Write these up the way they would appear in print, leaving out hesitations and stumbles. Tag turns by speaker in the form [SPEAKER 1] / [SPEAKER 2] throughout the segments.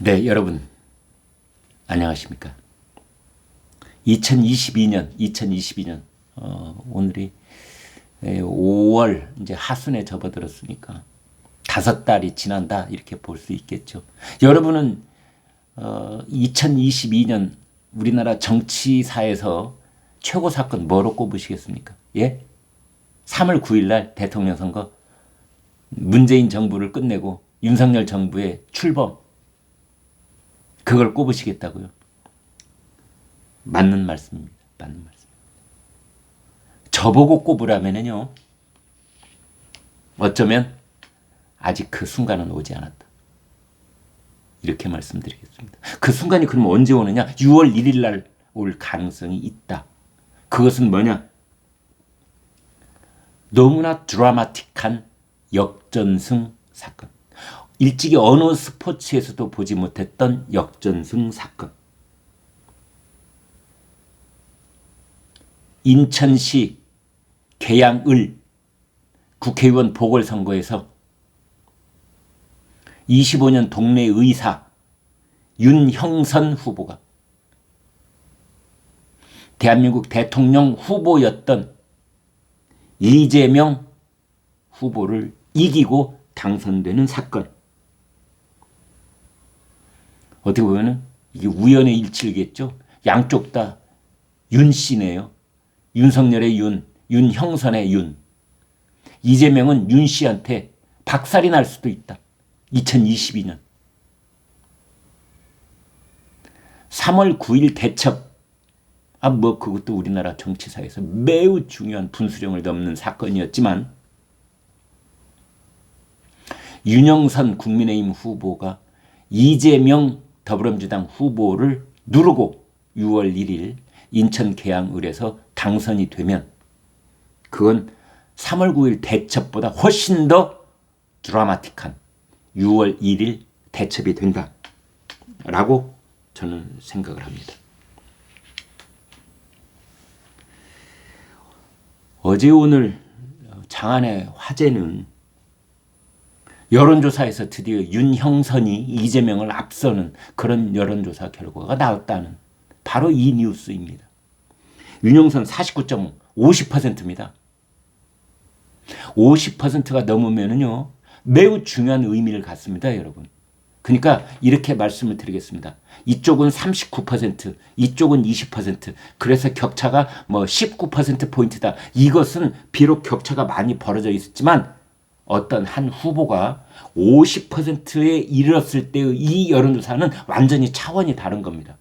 [SPEAKER 1] 네, 여러분 안녕하십니까? 2022년 오늘이 5월 이제 하순에 접어들었으니까 5달이 지난다 이렇게 볼 수 있겠죠. 여러분은 2022년 우리나라 정치사에서 최고 사건 뭐로 꼽으시겠습니까? 예? 3월 9일 날 대통령 선거, 문재인 정부를 끝내고 윤석열 정부의 출범, 그걸 꼽으시겠다고요? 맞는 말씀입니다. 맞는 말씀. 저보고 꼽으라면요, 어쩌면 아직 그 순간은 오지 않았다, 이렇게 말씀드리겠습니다. 그 순간이 그럼 언제 오느냐? 6월 1일 날 올 가능성이 있다. 그것은 뭐냐? 너무나 드라마틱한 역전승 사건. 일찍이 어느 스포츠에서도 보지 못했던 역전승 사건. 인천시 계양을 국회의원 보궐선거에서 25년 동네 의사 윤형선 후보가 대한민국 대통령 후보였던 이재명 후보를 이기고 당선되는 사건. 어떻게 보면 이게 우연의 일치겠죠. 양쪽 다 윤씨네요. 윤석열의 윤, 윤형선의 윤. 이재명은 윤씨한테 박살이 날 수도 있다. 2022년 3월 9일 대첩, 그것도 우리나라 정치사에서 매우 중요한 분수령을 넘는 사건이었지만, 윤영선 국민의힘 후보가 이재명 더불어민주당 후보를 누르고 6월 1일 인천 계양을에서 당선이 되면 그건 3월 9일 대첩보다 훨씬 더 드라마틱한 6월 1일 대첩이 된다라고 저는 생각을 합니다. 어제 오늘 장안의 화제는 여론조사에서 드디어 윤형선이 이재명을 앞서는 그런 여론조사 결과가 나왔다는 바로 이 뉴스입니다. 윤형선 49.5, 50%입니다. 50%가 넘으면요 매우 중요한 의미를 갖습니다, 여러분. 그러니까 이렇게 말씀을 드리겠습니다. 이쪽은 39%, 이쪽은 20%. 그래서 격차가 19%포인트다. 이것은 비록 격차가 많이 벌어져 있었지만 어떤 한 후보가 50%에 이르렀을 때의 이 여론조사는 완전히 차원이 다른 겁니다.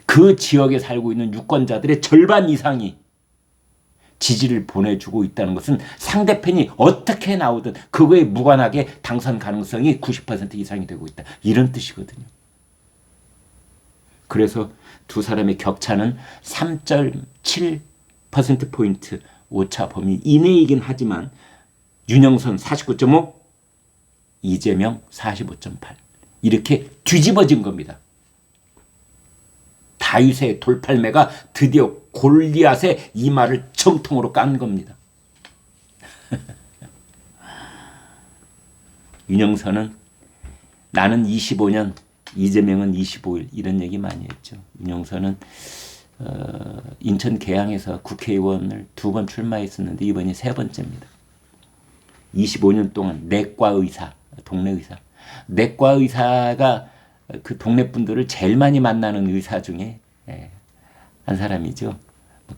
[SPEAKER 1] 그 지역에 살고 있는 유권자들의 절반 이상이 지지를 보내주고 있다는 것은 상대편이 어떻게 나오든 그거에 무관하게 당선 가능성이 90% 이상이 되고 있다, 이런 뜻이거든요. 그래서 두 사람의 격차는 3.7%포인트 오차 범위 이내이긴 하지만 윤영선 49.5, 이재명 45.8, 이렇게 뒤집어진 겁니다. 다윗의 돌팔매가 드디어 골리앗의 이마를 정통으로 깐 겁니다. 윤영선은 나는 25년, 이재명은 25일, 이런 얘기 많이 했죠. 윤영선은 인천 계양에서 국회의원을 2번 출마했었는데 이번이 3번째입니다. 25년 동안 내과 의사, 동네 의사. 내과 의사가 그 동네 분들을 제일 많이 만나는 의사 중에 한 사람이죠.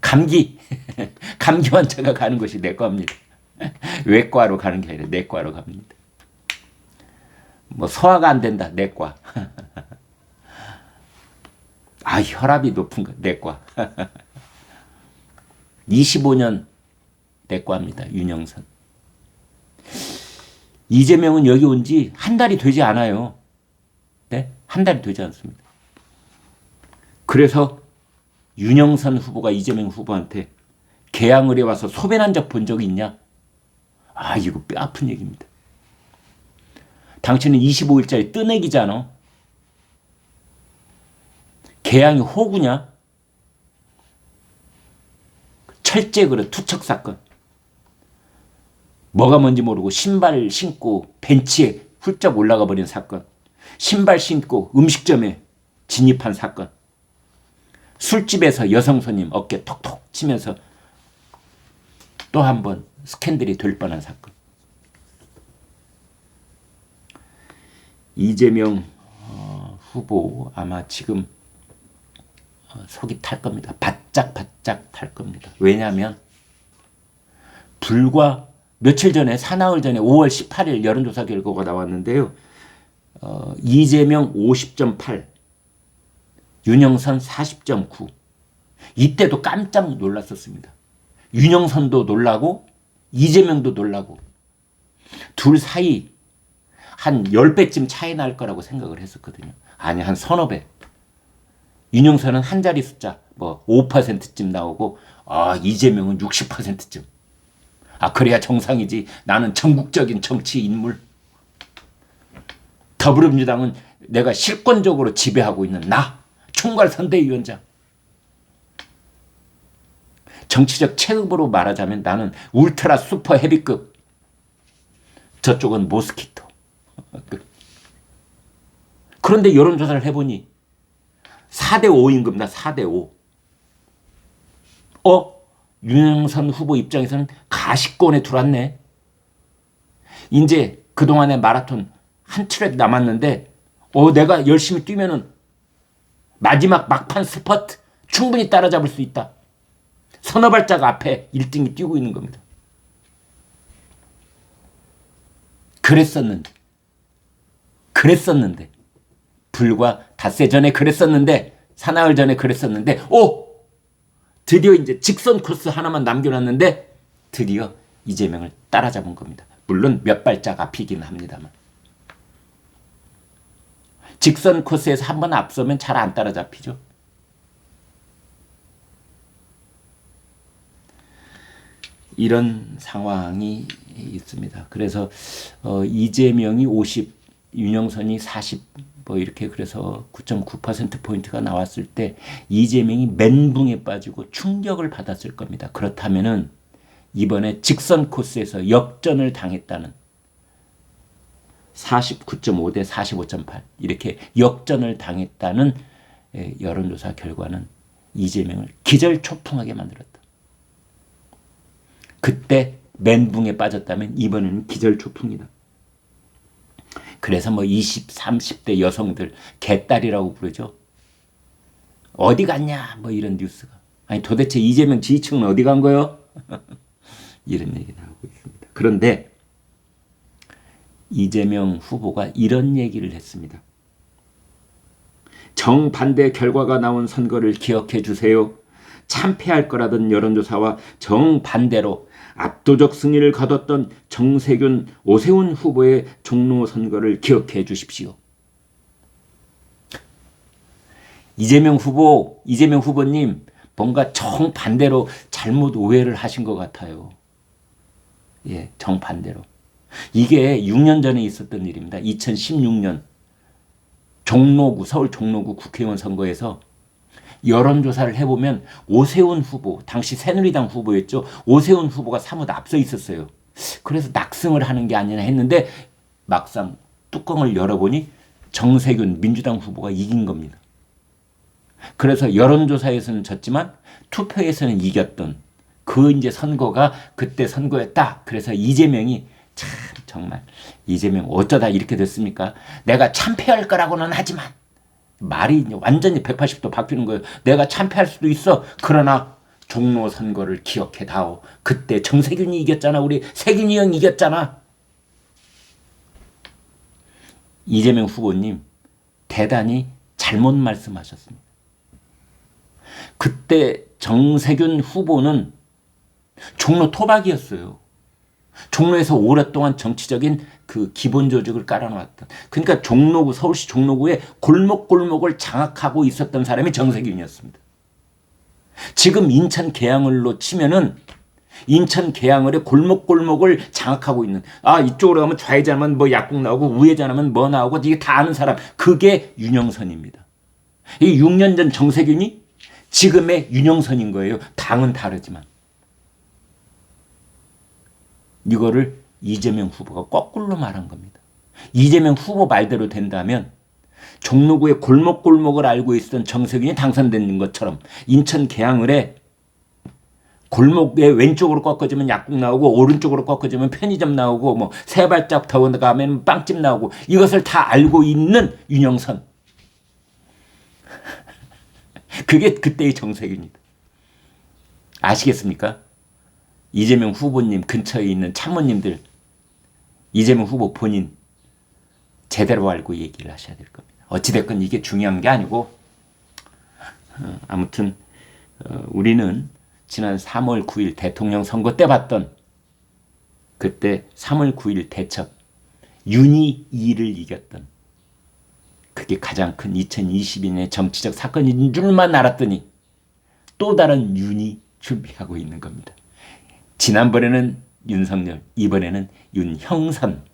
[SPEAKER 1] 감기 환자가 가는 곳이 내과입니다. 외과로 가는 게 아니라 내과로 갑니다. 소화가 안 된다, 내과. 혈압이 높은 거, 내과. 25년 내과입니다, 윤영선. 이재명은 여기 온 지 한 달이 되지 않아요. 네? 한 달이 되지 않습니다. 그래서 윤영선 후보가 이재명 후보한테 계양을에 와서 소변한 적 본 적이 있냐? 이거 뼈 아픈 얘기입니다. 당신은 25일짜리 뜨내기잖아. 계양이 호구냐? 철제 그릇 투척 사건. 뭐가 뭔지 모르고 신발 신고 벤치에 훌쩍 올라가 버린 사건. 신발 신고 음식점에 진입한 사건. 술집에서 여성 손님 어깨 톡톡 치면서 또 한 번 스캔들이 될 뻔한 사건. 이재명 후보 아마 지금 속이 탈 겁니다. 바짝바짝 탈 겁니다. 왜냐하면 불과 며칠 전에 사나흘 전에 5월 18일 여론조사 결과가 나왔는데요. 이재명 50.8, 윤영선 40.9. 이때도 깜짝 놀랐었습니다. 윤영선도 놀라고 이재명도 놀라고 둘 사이 한 10배쯤 차이 날 거라고 생각을 했었거든요. 아니 한 서너 배. 윤영선은 한 자리 숫자 뭐 5%쯤 나오고 이재명은 60%쯤. 그래야 정상이지. 나는 전국적인 정치 인물. 더불어민주당은 내가 실권적으로 지배하고 있는 나 총괄선대위원장. 정치적 체급으로 말하자면 나는 울트라 슈퍼 헤비급. 저쪽은 모스키토. 그런데 여론조사를 해보니 4대5인 겁니다. 4대5. 윤영선 후보 입장에서는 가시권에 들어왔네. 이제 그동안의 마라톤 한 트랙 남았는데 내가 열심히 뛰면은 마지막 막판 스퍼트 충분히 따라잡을 수 있다. 서너 발짝 앞에 1등이 뛰고 있는 겁니다. 그랬었는데 불과 닷새 전에 그랬었는데 사나흘 전에 그랬었는데 드디어 이제 직선 코스 하나만 남겨놨는데 드디어 이재명을 따라잡은 겁니다. 물론 몇 발짝 앞이긴 합니다만. 직선 코스에서 한번 앞서면 잘 안 따라잡히죠. 이런 상황이 있습니다. 그래서 이재명이 50, 윤영선이 40, 뭐 이렇게 그래서 9.9%포인트가 나왔을 때 이재명이 멘붕에 빠지고 충격을 받았을 겁니다. 그렇다면은 이번에 직선 코스에서 역전을 당했다는 49.5 대 45.8 이렇게 역전을 당했다는 여론조사 결과는 이재명을 기절초풍하게 만들었다. 그때 멘붕에 빠졌다면 이번에는 기절초풍이다. 그래서 20, 30대 여성들 개딸이라고 부르죠. 어디 갔냐 이런 뉴스가. 아니 도대체 이재명 지지층은 어디 간 거요? 이런 얘기 나오고 있습니다. 그런데 이재명 후보가 이런 얘기를 했습니다. 정반대 결과가 나온 선거를 기억해 주세요. 참패할 거라던 여론조사와 정반대로 압도적 승리를 거뒀던 정세균, 오세훈 후보의 종로 선거를 기억해 주십시오. 이재명 후보님 뭔가 정반대로 잘못 오해를 하신 것 같아요. 예, 정반대로. 이게 6년 전에 있었던 일입니다. 2016년 서울 종로구 국회의원 선거에서 여론조사를 해보면 오세훈 후보, 당시 새누리당 후보였죠. 오세훈 후보가 사뭇 앞서 있었어요. 그래서 낙승을 하는 게 아니냐 했는데 막상 뚜껑을 열어보니 정세균 민주당 후보가 이긴 겁니다. 그래서 여론조사에서는 졌지만 투표에서는 이겼던 그 이제 선거가 그때 선거였다. 그래서 이재명이 정말 이재명 어쩌다 이렇게 됐습니까? 내가 참패할 거라고는 하지만 말이 완전히 180도 바뀌는 거예요. 내가 참패할 수도 있어. 그러나 종로 선거를 기억해 다오. 그때 정세균이 이겼잖아. 우리 세균이 형 이겼잖아. 이재명 후보님 대단히 잘못 말씀하셨습니다. 그때 정세균 후보는 종로 토박이었어요. 종로에서 오랫동안 정치적인 그 기본 조직을 깔아놓았던. 그러니까 서울시 종로구의 골목골목을 장악하고 있었던 사람이 정세균이었습니다. 지금 인천 계양을로 치면은 인천 계양을의 골목골목을 장악하고 있는, 이쪽으로 가면 좌회전하면 약국 나오고 우회전하면 나오고 이게 다 아는 사람. 그게 윤영선입니다. 이 6년 전 정세균이 지금의 윤영선인 거예요. 당은 다르지만. 이거를 이재명 후보가 거꾸로 말한 겁니다. 이재명 후보 말대로 된다면 종로구의 골목골목을 알고 있었던 정세균이 당선된 것처럼 인천 계양을에 골목의 왼쪽으로 꺾어지면 약국 나오고 오른쪽으로 꺾어지면 편의점 나오고 뭐 세 발짝 더 가면 빵집 나오고 이것을 다 알고 있는 윤영선. 그게 그때의 정세균이다. 아시겠습니까? 이재명 후보님 근처에 있는 참모님들 이재명 후보 본인 제대로 알고 얘기를 하셔야 될 겁니다. 어찌됐건 이게 중요한 게 아니고 아무튼 우리는 지난 3월 9일 대통령 선거 때 봤던 그때 3월 9일 대첩 윤희 2를 이겼던 그게 가장 큰 2022년의 정치적 사건인 줄만 알았더니 또 다른 윤이 준비하고 있는 겁니다. 지난번에는 윤석열, 이번에는 윤형선.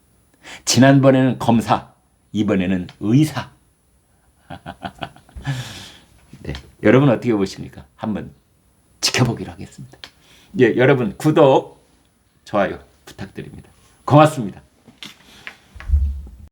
[SPEAKER 1] 지난번에는 검사, 이번에는 의사. 네, 여러분 어떻게 보십니까? 한번 지켜보기로 하겠습니다. 예, 여러분 구독, 좋아요 부탁드립니다. 고맙습니다.